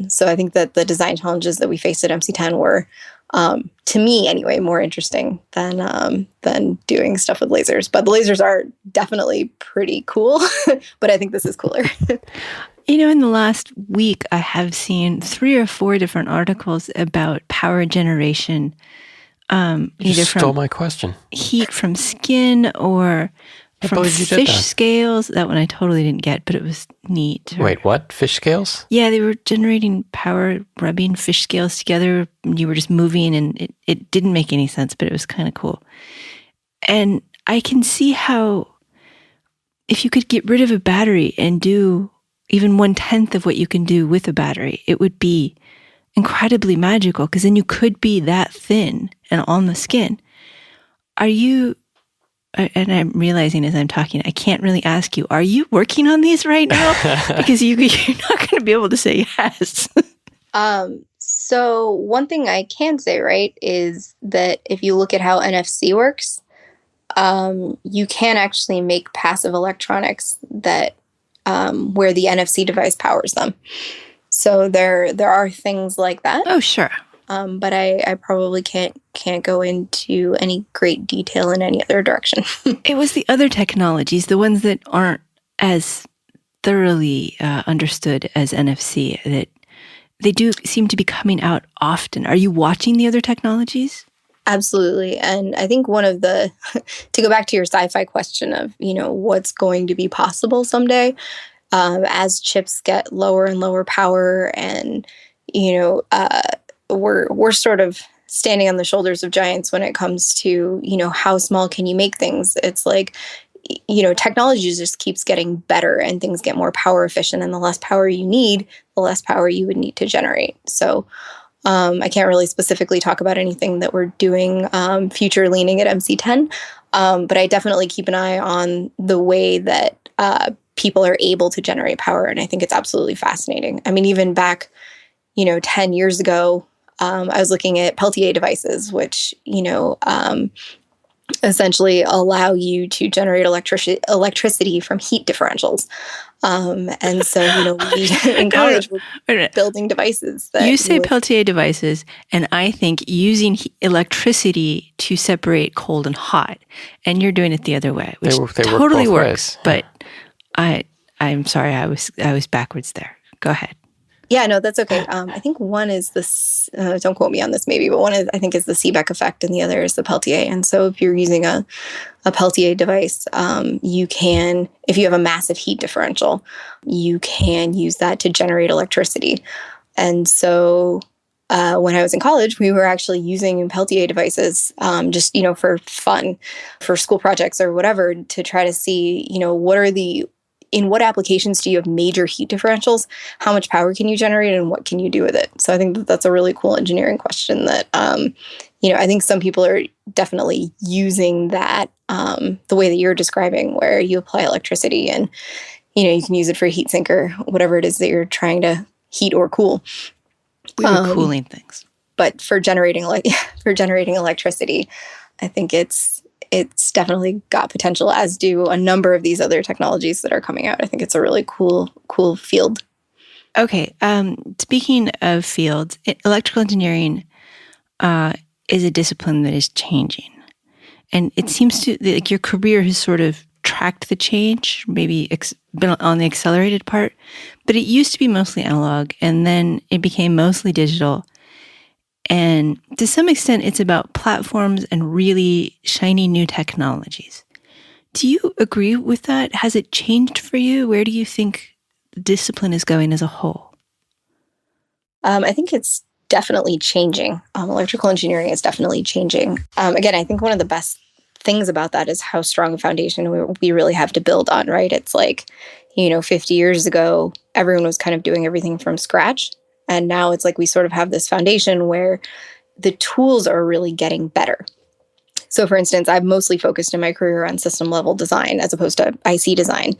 So I think that the design challenges that we faced at MC10 were, to me anyway, more interesting than doing stuff with lasers. But the lasers are definitely pretty cool, but I think this is cooler. In the last week, I have seen 3 or 4 different articles about power generation, either stole from my question. Heat from skin or from fish scales. That one I totally didn't get, but it was neat. Wait, what? Fish scales? Yeah, they were generating power, rubbing fish scales together. You were just moving, and it didn't make any sense, but it was kind of cool. And I can see how if you could get rid of a battery and do even 1/10 of what you can do with a battery, it would be incredibly magical, because then you could be that thin and on the skin. Are you... And I'm realizing as I'm talking, I can't really ask you, are you working on these right now? Because you're not going to be able to say yes. So one thing I can say, right, is that if you look at how NFC works, you can actually make passive electronics that where the NFC device powers them. So there are things like that. Oh, sure. But I probably can't go into any great detail in any other direction. It was the other technologies, the ones that aren't as thoroughly understood as NFC, that they do seem to be coming out often. Are you watching the other technologies? Absolutely. And I think one of the, to go back to your sci-fi question of, what's going to be possible someday, as chips get lower and lower power, and, we're sort of standing on the shoulders of giants when it comes to, how small can you make things? It's like, technology just keeps getting better, and things get more power efficient, and the less power you need, the less power you would need to generate. So I can't really specifically talk about anything that we're doing future leaning at MC10, but I definitely keep an eye on the way that people are able to generate power, and I think it's absolutely fascinating. I mean, even back, 10 years ago, I was looking at Peltier devices, which, essentially allow you to generate electricity from heat differentials. And so, we in college were building devices that... You say Peltier devices, and I think using electricity to separate cold and hot, and you're doing it the other way, which they totally work works. But I'm sorry, I was backwards there. Go ahead. Yeah, no, that's okay. I think one is this, don't quote me on this maybe, but one is, I think, is the Seebeck effect, and the other is the Peltier. And so if you're using a Peltier device, you can, if you have a massive heat differential, you can use that to generate electricity. And so when I was in college, we were actually using Peltier devices just, for fun, for school projects or whatever, to try to see, in what applications do you have major heat differentials? How much power can you generate, and what can you do with it? So I think that's a really cool engineering question that, I think some people are definitely using that the way that you're describing, where you apply electricity and, you can use it for a heat sink or whatever it is that you're trying to heat or cool. We were cooling things. But for generating electricity, I think it's definitely got potential, as do a number of these other technologies that are coming out. I think it's a really cool field. Okay. Speaking of fields, electrical engineering is a discipline that is changing. And it seems to, like, your career has sort of tracked the change, maybe been on the accelerated part, but it used to be mostly analog, and then it became mostly digital. And to some extent, it's about platforms and really shiny new technologies. Do you agree with that? Has it changed for you? Where do you think the discipline is going as a whole? I think it's definitely changing. Electrical engineering is definitely changing. Again, I think one of the best things about that is how strong a foundation we really have to build on, right? It's like, 50 years ago, everyone was kind of doing everything from scratch. And now it's like we sort of have this foundation where the tools are really getting better. So for instance, I've mostly focused in my career on system level design as opposed to IC design.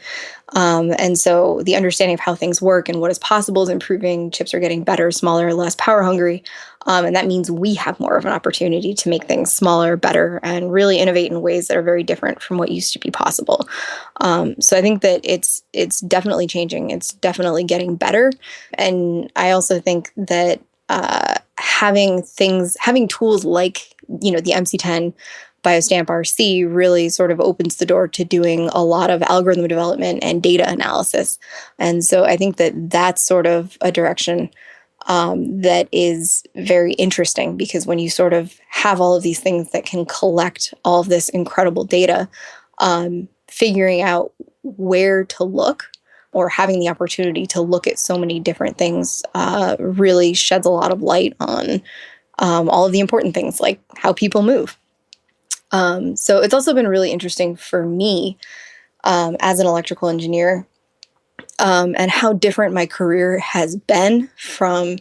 And so the understanding of how things work and what is possible is improving. Chips are getting better, smaller, less power hungry. And that means we have more of an opportunity to make things smaller, better, and really innovate in ways that are very different from what used to be possible. So I think that it's definitely changing. It's definitely getting better. And I also think that having tools like, the MC10 BioStampRC really sort of opens the door to doing a lot of algorithm development and data analysis. And so I think that that's sort of a direction that is very interesting, because when you sort of have all of these things that can collect all of this incredible data, figuring out where to look, or having the opportunity to look at so many different things really sheds a lot of light on all of the important things, like how people move. So it's also been really interesting for me as an electrical engineer, and how different my career has been from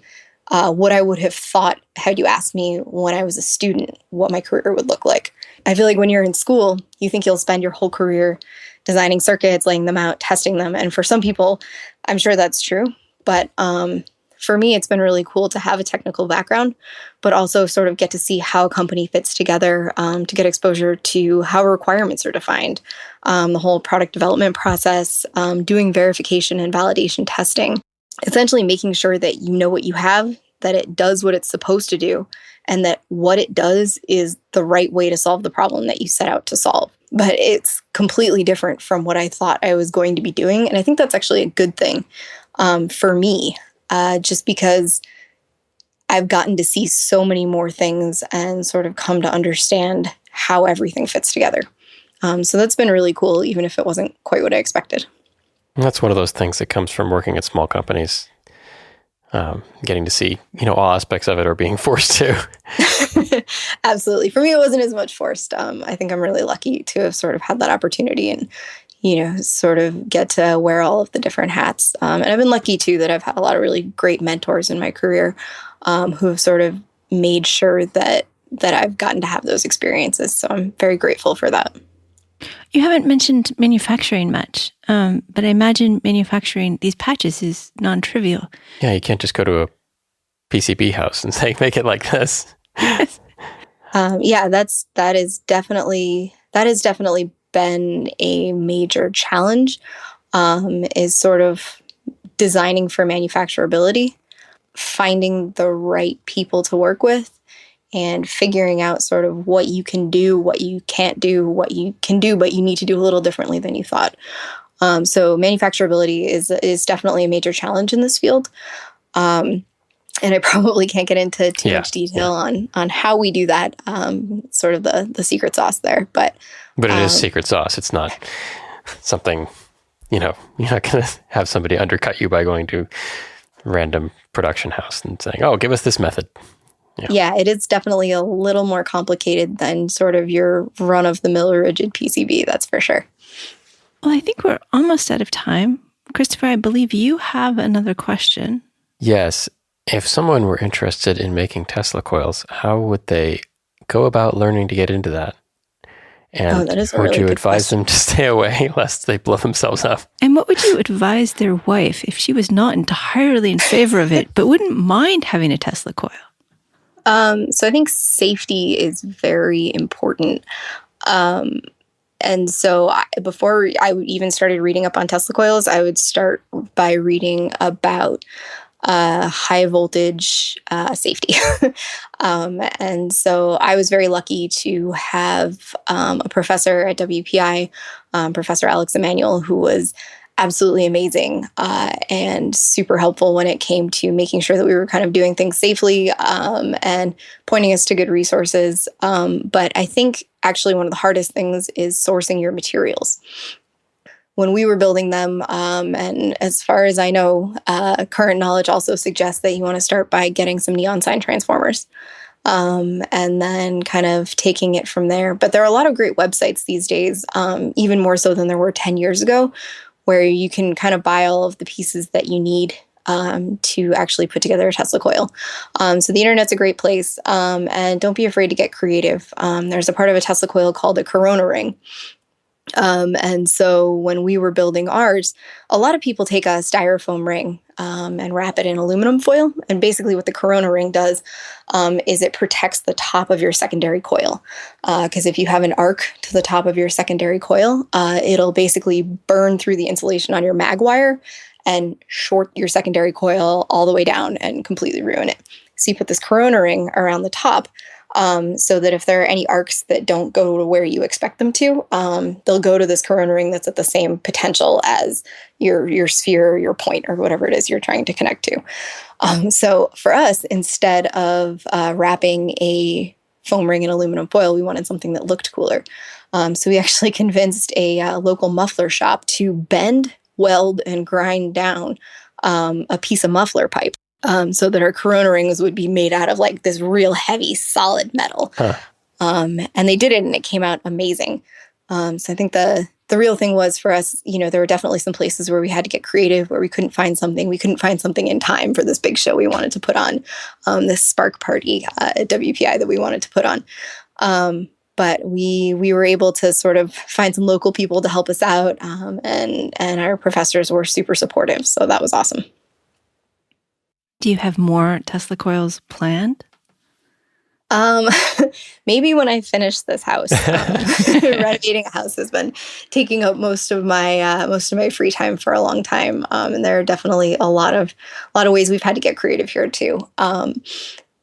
what I would have thought had you asked me when I was a student what my career would look like. I feel like when you're in school, you think you'll spend your whole career designing circuits, laying them out, testing them. And for some people, I'm sure that's true. But for me, it's been really cool to have a technical background, but also sort of get to see how a company fits together, to get exposure to how requirements are defined, the whole product development process, doing verification and validation testing, essentially making sure that you know what you have, that it does what it's supposed to do, and that what it does is the right way to solve the problem that you set out to solve. But it's completely different from what I thought I was going to be doing. And I think that's actually a good thing for me, just because I've gotten to see so many more things and sort of come to understand how everything fits together. So that's been really cool, even if it wasn't quite what I expected. That's one of those things that comes from working at small companies, getting to see, all aspects of it, or being forced to. Absolutely. For me, it wasn't as much forced. I think I'm really lucky to have sort of had that opportunity and, sort of get to wear all of the different hats. And I've been lucky, too, that I've had a lot of really great mentors in my career who have sort of made sure that I've gotten to have those experiences. So I'm very grateful for that. You haven't mentioned manufacturing much, but I imagine manufacturing these patches is non-trivial. Yeah, you can't just go to a PCB house and say, make it like this. Yeah, that is definitely been a major challenge, is sort of designing for manufacturability, finding the right people to work with, and figuring out sort of what you can do, what you can't do, what you can do, but you need to do a little differently than you thought. So manufacturability is definitely a major challenge in this field. And I probably can't get into too much detail on how we do that, sort of the secret sauce there. But it is secret sauce. It's not something, you're not going to have somebody undercut you by going to random production house and saying, oh, give us this method. Yeah, it is definitely a little more complicated than sort of your run-of-the-mill rigid PCB, that's for sure. Well, I think we're almost out of time. Christopher, I believe you have another question. Yes. If someone were interested in making Tesla coils, how would they go about learning to get into that? And that is a would really you good advise question. them to stay away lest they blow themselves up? And what would you advise their wife if she was not entirely in favor of it, but wouldn't mind having a Tesla coil? So I think safety is very important. And so before I even started reading up on Tesla coils, I would start by reading about high voltage safety. And so I was very lucky to have a professor at WPI, Professor Alex Emanuel, who was absolutely amazing and super helpful when it came to making sure that we were kind of doing things safely and pointing us to good resources. But I think actually one of the hardest things is sourcing your materials. When we were building them, and as far as I know, current knowledge also suggests that you want to start by getting some neon sign transformers. And then kind of taking it from there. But there are a lot of great websites these days, even more so than there were 10 years ago, where you can kind of buy all of the pieces that you need to actually put together a Tesla coil. So the internet's a great place, and don't be afraid to get creative. There's a part of a Tesla coil called a corona ring. And so when we were building ours, a lot of people take a styrofoam ring and wrap it in aluminum foil. And basically what the corona ring does is it protects the top of your secondary coil. Because if you have an arc to the top of your secondary coil, it'll basically burn through the insulation on your mag wire and short your secondary coil all the way down and completely ruin it. So you put this corona ring around the top, so that if there are any arcs that don't go to where you expect them to, they'll go to this corona ring that's at the same potential as your sphere or your point or whatever it is you're trying to connect to. So for us, instead of wrapping a foam ring in aluminum foil, we wanted something that looked cooler. So we actually convinced a local muffler shop to bend, weld, and grind down a piece of muffler pipe. So that our corona rings would be made out of like this real heavy, solid metal. Huh. And they did it and it came out amazing. So I think the real thing was for us, there were definitely some places where we had to get creative, where we couldn't find something. We couldn't find something in time for this big show we wanted to put on, this spark party at WPI that we wanted to put on. But we were able to sort of find some local people to help us out. And our professors were super supportive. So that was awesome. Do you have more Tesla coils planned? Maybe when I finish this house. Renovating a house has been taking up most of my free time for a long time, and there are definitely a lot of ways we've had to get creative here too.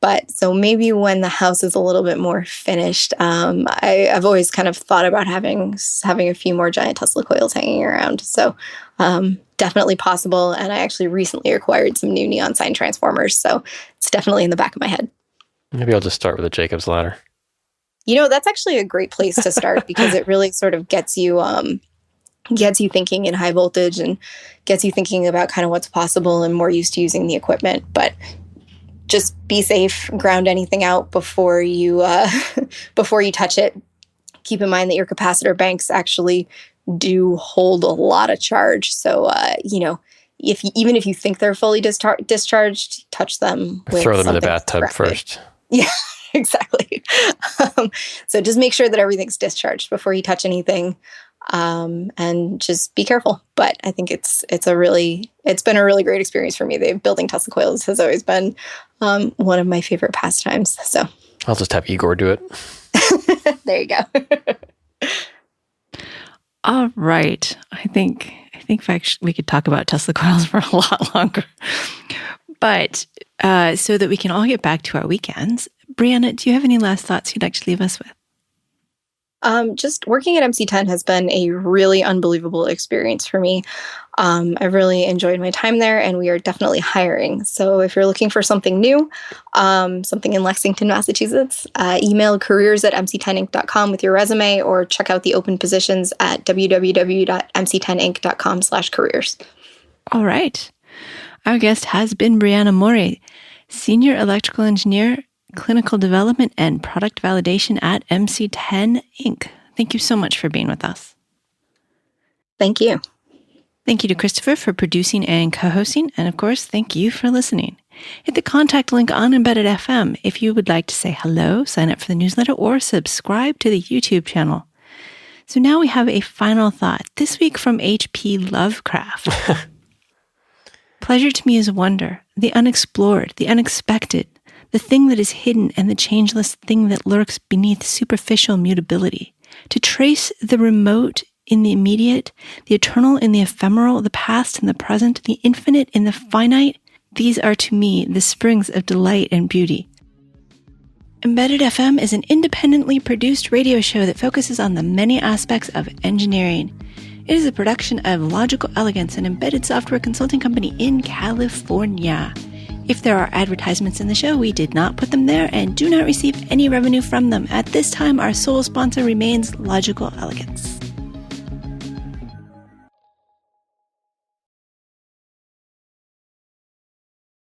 But so maybe when the house is a little bit more finished, I've always kind of thought about having a few more giant Tesla coils hanging around. So definitely possible. And I actually recently acquired some new neon sign transformers. So it's definitely in the back of my head. Maybe I'll just start with a Jacob's ladder. That's actually a great place to start because it really sort of gets you thinking in high voltage and gets you thinking about kind of what's possible and more used to using the equipment. But just be safe, ground anything out before you touch it. Keep in mind that your capacitor banks actually do hold a lot of charge. So, even if you think they're fully discharged, touch them. Throw them in the bathtub first. Yeah, exactly. So just make sure that everything's discharged before you touch anything, and just be careful. But I think it's been a really great experience for me. Building Tesla coils has always been one of my favorite pastimes. So I'll just have Igor do it. There you go. All right. I think we could talk about Tesla coils for a lot longer. But so that we can all get back to our weekends, Briana, do you have any last thoughts you'd like to leave us with? Just working at MC10 has been a really unbelievable experience for me. I've really enjoyed my time there, and we are definitely hiring. So if you're looking for something new, something in Lexington, Massachusetts, email careers@mc10inc.com with your resume, or check out the open positions at www.mc10inc.com/careers. All right. Our guest has been Briana Morey, Senior Electrical Engineer, Clinical Development and Product Validation at MC10 Inc. Thank you so much for being with us. Thank you. Thank you to Christopher for producing and co-hosting. And of course, thank you for listening. Hit the contact link on Embedded FM if you would like to say hello, sign up for the newsletter, or subscribe to the YouTube channel. So now we have a final thought, this week from H.P. Lovecraft. Pleasure to me is wonder, the unexplored, the unexpected, the thing that is hidden and the changeless thing that lurks beneath superficial mutability. To trace the remote in the immediate, the eternal in the ephemeral, the past in the present, the infinite in the finite, these are to me the springs of delight and beauty. Embedded FM is an independently produced radio show that focuses on the many aspects of engineering. It is a production of Logical Elegance, an embedded software consulting company in California. If there are advertisements in the show, we did not put them there and do not receive any revenue from them. At this time, our sole sponsor remains Logical Elegance.